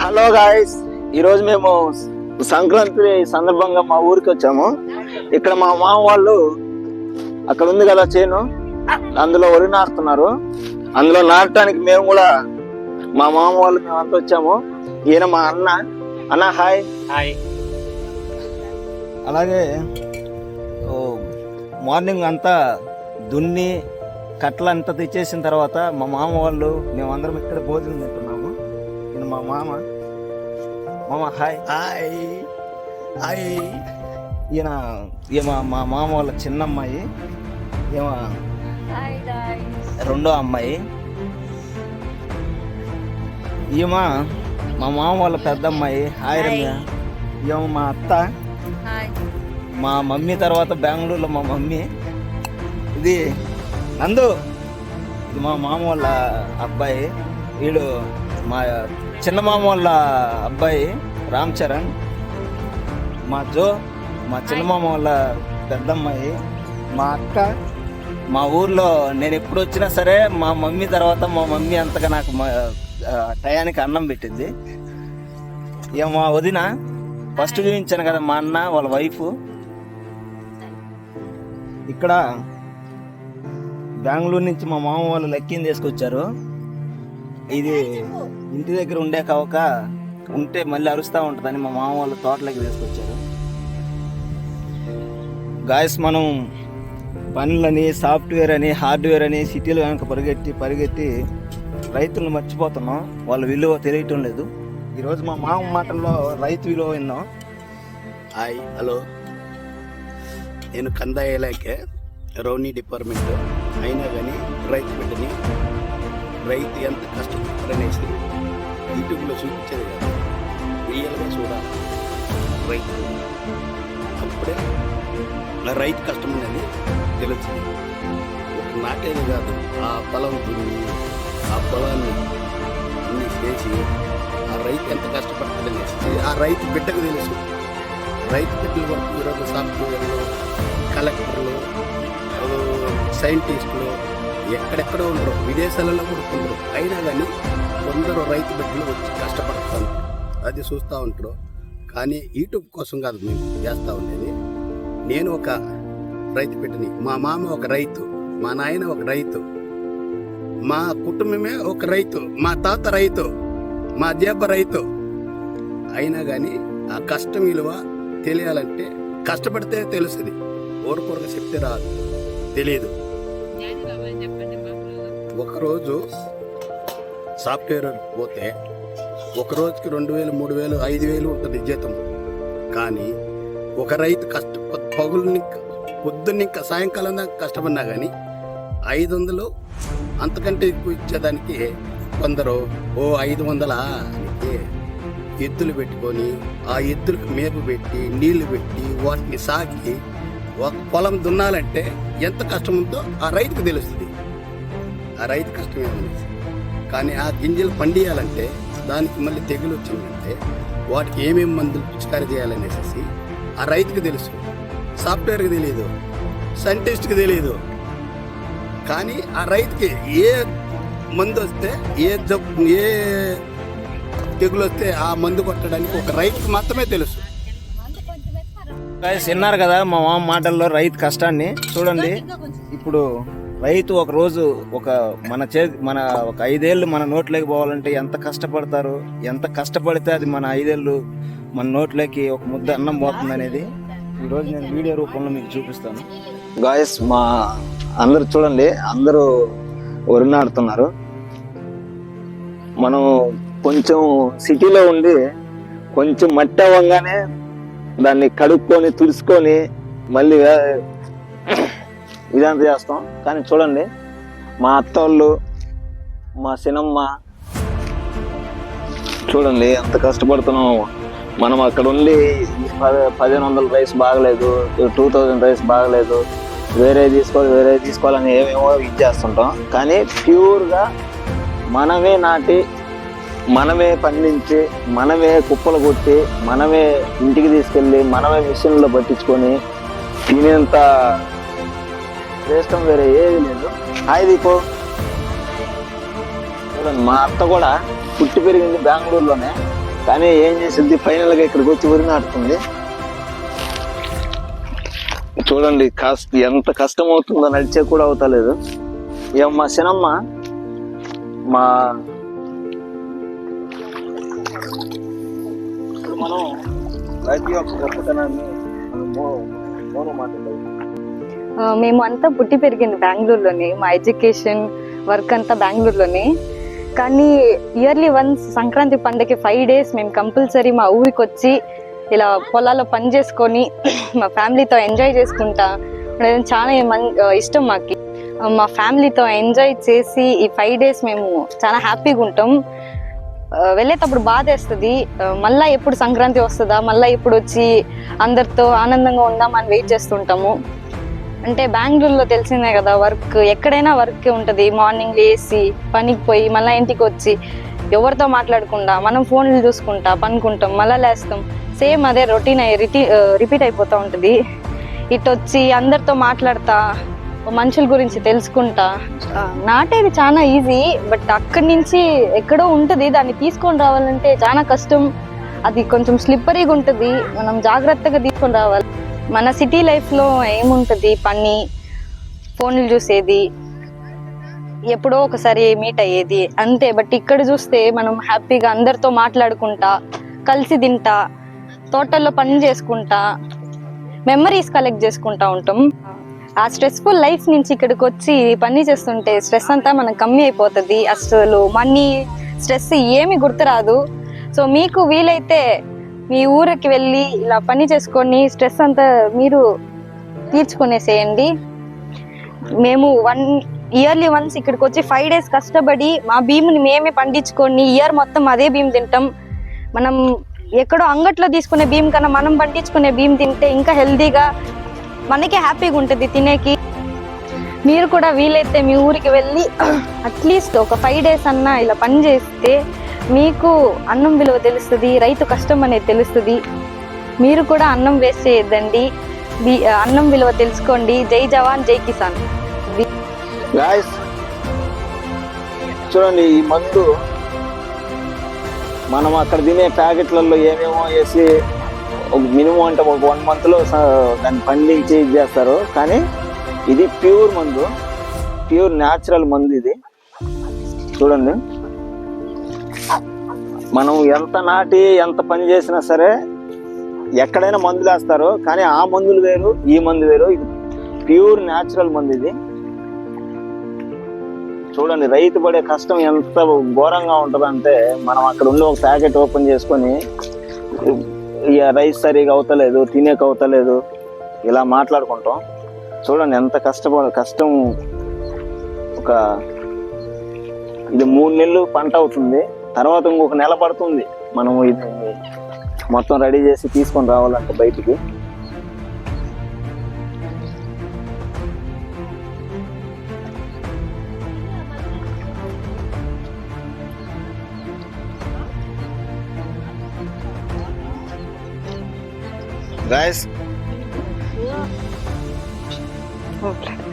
Hello guys, ఈరోజు మేము సంక్రాంతి సందర్భంగా మా ఊరికి వచ్చాము. ఇక్కడ మా మామ వాళ్ళు అక్కడ ఉంది కదా చేను, అందులో వరి నాటుతున్నారు. అందులో నాటడానికి మేము కూడా మా మామ వాళ్ళు మేము అంతా వచ్చాము. ఈయన మా అన్న హాయ్. హాయ్. అలాగే మార్నింగ్ అంతా దున్ని కట్టలంతా తెచ్చేసిన తర్వాత మా మామ వాళ్ళు మేమందరం ఇక్కడ భోజనం తింటున్నాము. ఈయన మా మామ హాయ్. హాయ్. హాయ్. ఈమె మా మామ వాళ్ళ చిన్నమ్మాయి, ఈమె రెండో అమ్మాయి. ఈమె మా మామ వాళ్ళ పెద్ద అమ్మాయి. హాయ్ రమ్య. ఈమె మా అత్త, మా మమ్మీ తర్వాత బెంగళూరులో మా మమ్మీ. ఇది నందు, ఇది మా మామ వాళ్ళ అబ్బాయి. వీడు మా చిన్న మామ వాళ్ళ అబ్బాయి రామ్ చరణ్. మా మా చిన్న మామ వాళ్ళ పెద్దమ్మాయి. మా అక్క. మా ఊర్లో నేను ఎప్పుడు వచ్చినా సరే మా మమ్మీ తర్వాత మా మమ్మీ అంతగా నాకు టయానికి అన్నం పెట్టింది. ఇక మా వదిన ఫస్ట్ చూపించాను కదా, మా అన్న వాళ్ళ వైఫ్. ఇక్కడ బెంగళూరు నుంచి మా మామ వాళ్ళు లక్కీని తీసుకొచ్చారు. ఇది ఇంటి దగ్గర ఉండే కావక ఉంటే మళ్ళీ అరుస్తూ ఉంటుందని మా మామ వాళ్ళు తోటలోకి తీసుకొచ్చారు. గాయస్, మనం పనులని, సాఫ్ట్వేర్ అని, హార్డ్వేర్ అని సిటీలో కనుక పరిగెత్తి రైతులను మర్చిపోతున్నాం. వాళ్ళ విలువ తెలియటం లేదు. ఈరోజు మా మామ మాటల్లో రైతు విలువ విన్నాం. హాయ్. హలో. నేను కందాయ ఇలాకే రెవెన్యూ డిపార్ట్మెంట్ అయినా కానీ రైతు బిడ్డని, రైతు ఎంత కష్టపడనేసి యూట్యూబ్లో చూపించేది కాదు, రియల్గా చూడాలి రైతు. అప్పుడే రైతు కష్టం అనేది తెలుస్తుంది. ఒక నాటేది కాదు, ఆ పొలం దున్ని ఆ పొలాన్ని అన్ని చేసి ఆ రైతు ఎంత కష్టపడుతుందనేసి ఆ రైతు బిడ్డకు తెలుసు. రైతు బిడ్డల వరకు ఈరోజు సాఫ్ట్వేర్లు, కలెక్టర్లు, సైంటిస్టులు ఎక్కడెక్కడో ఉండరు, విదేశాలలో కూడా ఉండరు. అయినా కానీ కొందరు రైతు బిడ్డలు వచ్చి కష్టపడతాను, అది చూస్తూ ఉంటారు. కానీ యూట్యూబ్ కోసం కాదు మేము చేస్తూ ఉండేది. నేను ఒక రైతు బిడ్డని, మా మామ ఒక రైతు, మా నాయన ఒక రైతు, మా కుటుంబమే ఒక రైతు, మా తాత రైతు, మా జేబ రైతు. అయినా కానీ ఆ కష్టం విలువ తెలియాలంటే కష్టపడితే తెలుస్తుంది. ఓరకొరగా చెప్తే రాదు, తెలియదు. ఒకరోజు సాఫ్ట్వేర్ పోతే ఒక రోజుకి 2000, 3000, 5000 ఉంటుంది జీతం. కానీ ఒక రైతు పొద్దున్న ఇంకా సాయంకాలం దాకా కష్టపడినా కానీ 500 అంతకంటే ఎక్కువ ఇచ్చేదానికి కొందరు 500 అంటే ఎద్దులు పెట్టుకొని ఆ ఎద్దులకు మేపు పెట్టి నీళ్లు పెట్టి వాటిని సాకి ఒక పొలం దున్నాలంటే ఎంత కష్టం ఉందో ఆ రైతుకు తెలుస్తుంది. ఆ రైతు కష్టం ఏమనేసి. కానీ ఆ గింజలు పండియాలంటే దానికి మళ్ళీ తెగులు వచ్చిందంటే వాటికి ఏమేమి మందులు పిచికారీ చేయాలనేసి ఆ రైతుకి తెలుసు. సాఫ్ట్వేర్కి తెలియదు, సైంటిస్ట్కి తెలియదు. కానీ ఆ రైతుకి ఏ మందు వస్తే ఏ తెగులు వస్తే ఆ మందు కొట్టడానికి ఒక రైతుకి మాత్రమే తెలుసు. విన్నారు కదా మా మామ మాటల్లో రైతు కష్టాన్ని. చూడండి, ఇప్పుడు రైతు ఒక రోజు మన ఒక 5 ఏళ్ళు మన నోట్లోకి పోవాలంటే ఎంత కష్టపడతారు, ఎంత కష్టపడితే అది మన 5 ఏళ్ళు మన నోట్లోకి ఒక ముద్ద అన్నం పోతుంది అనేది ఈరోజు నేను వీడియో రూపంలో మీకు చూపిస్తాను. గాయస్, మా అందరు చూడండి, అందరూ వరి నాడుతున్నారు. మనం కొంచెం సిటీలో ఉండి కొంచెం మట్టి అవ్వగానే దాన్ని కడుక్కొని తుడుచుకొని మళ్ళీ ఇదంతా చేస్తాం. కానీ చూడండి, మా అత్తోళ్ళు, మా సినమ్మ చూడండి ఎంత కష్టపడుతున్నాం. మనం అక్కడ ఉండి 1500 రైస్ బాగలేదు, 2000 రైస్ బాగలేదు, వేరే తీసుకోవాలని ఏమేమో ఇది చేస్తుంటాం. కానీ ప్యూర్గా మనమే నాటి, మనమే పండించి, మనమే కుప్పలు కొట్టి, మనమే ఇంటికి తీసుకెళ్ళి, మనమే మిషన్లో పట్టించుకొని తినేంత శ్రేష్టం వేరే ఏది లేదు. హాయ్ దీపో. చూడండి మా అత్త కూడా పుట్టి పెరిగింది బెంగళూరులోనే, కానీ ఏం చేసింది ఫైనల్గా ఇక్కడికి వచ్చి వరి నాటుతుంది. చూడండి ఎంత కష్టం అవుతుందో, నడిచే కూడా అవుతలేదు. ఏం మా సినమ్మ మా మనం రైతు యొక్క గొప్పతనాన్ని మేము అంతా పుట్టి పెరిగింది బెంగళూరులోనే, మా ఎడ్యుకేషన్ వర్క్ అంతా బెంగళూరులోనే. కానీ ఇయర్లీ వన్స్ సంక్రాంతి పండుగకి 5 days మేము కంపల్సరీ మా ఊరికి వచ్చి ఇలా పొలాల్లో పని చేసుకొని మా ఫ్యామిలీతో ఎంజాయ్ చేసుకుంటా చాలా ఇష్టం మాకు. మా ఫ్యామిలీతో ఎంజాయ్ చేసి ఈ 5 days మేము చాలా హ్యాపీగా ఉంటాం. వెళ్ళేటప్పుడు బాధేస్తుంది, మళ్ళీ ఎప్పుడు సంక్రాంతి వస్తుందా, మళ్ళీ ఎప్పుడు వచ్చి అందరితో ఆనందంగా ఉందామని వెయిట్ చేస్తుంటాము. అంటే బెంగళూరులో తెలిసిందే కదా, వర్క్ ఎక్కడైనా వర్క్ ఉంటుంది. మార్నింగ్ లేసి పనికి పోయి మళ్ళీ ఇంటికి వచ్చి ఎవరితో మాట్లాడకుండా మనం ఫోన్లు చూసుకుంటా పనుకుంటాం, మళ్ళీ లేస్తాం. సేమ్ అదే రొటీన్ రిపీట్ అయిపోతూ ఉంటుంది. ఇటు వచ్చి అందరితో మాట్లాడతా, మనుషుల గురించి తెలుసుకుంటా. నాటేది చాలా ఈజీ, బట్ అక్కడి నుంచి ఎక్కడో ఉంటుంది, దాన్ని తీసుకొని రావాలంటే చాలా కష్టం. అది కొంచెం స్లిప్పరీగా ఉంటుంది, మనం జాగ్రత్తగా తీసుకొని రావాలి. మన సిటీ లైఫ్లో ఏముంటుంది, పని, ఫోన్లు చూసేది, ఎప్పుడో ఒకసారి మీట్ అయ్యేది అంతే. బట్ ఇక్కడ చూస్తే మనం హ్యాపీగా అందరితో మాట్లాడుకుంటా, కలిసి తింటా, తోటల్లో పని చేసుకుంటా, మెమరీస్ కలెక్ట్ చేసుకుంటా ఉంటాం. ఆ స్ట్రెస్ఫుల్ లైఫ్ నుంచి ఇక్కడికి వచ్చి పని చేస్తుంటే స్ట్రెస్ అంతా మనకు కమ్మి అయిపోతుంది. అసలు మనీ స్ట్రెస్ ఏమి గుర్తురాదు. సో మీకు వీలైతే మీ ఊరికి వెళ్ళి ఇలా పని చేసుకొని స్ట్రెస్ అంతా మీరు తీర్చుకునేసేయండి. మేము ఇయర్లీ వన్స్ ఇక్కడికి వచ్చి 5 days కష్టపడి మా భీముని మేమే పండించుకొని ఇయర్ మొత్తం అదే భీమ్ తింటాం. మనం ఎక్కడో అంగట్లో తీసుకునే భీమ్ కన్నా మనం పండించుకునే భీమ్ తింటే ఇంకా హెల్దీగా మనకే హ్యాపీగా ఉంటుంది తినేకి. మీరు కూడా వీలైతే మీ ఊరికి వెళ్ళి అట్లీస్ట్ ఒక 5 days అన్నా ఇలా పని చేస్తే మీకు అన్నం విలువ తెలుస్తుంది, రైతు కష్టం అనేది తెలుస్తుంది. మీరు కూడా అన్నం వేస్ట్ చేయొద్దండి, అన్నం విలువ తెలుసుకోండి. జై జవాన్ జై కిసాన్. గాయ్స్ చూడండి, ఈ మందు మనం అక్కడ తినే ప్యాకెట్లలో ఏమేమో వేసి ఒక మినిమం అంటే ఒక 1 monthలో దాన్ని పండించి చేస్తారు. కానీ ఇది ప్యూర్ మందు, ప్యూర్ న్యాచురల్ మందు ఇది. చూడండి, మనం ఎంత నాటి ఎంత పని చేసినా సరే ఎక్కడైనా మందులు వేస్తారు, కానీ ఆ మందులు వేరు ఈ మందు వేరు. ఇది ప్యూర్ న్యాచురల్ మందు ఇది. చూడండి రైతు పడే కష్టం ఎంత ఘోరంగా ఉంటుందంటే, మనం అక్కడ ఉండి ఒక ప్యాకెట్ ఓపెన్ చేసుకొని రైస్ సరిగా అవుతలేదు, తినేక అవుతలేదు, ఇలా మాట్లాడుకుంటాం. చూడండి ఎంత కష్టం. ఇది 3 నెలలు పంట అవుతుంది, తర్వాత ఇంకొక నెల పడుతుంది మనం ఇది మొత్తం రెడీ చేసి తీసుకొని రావాలంటే బయటికి. guys. Okay.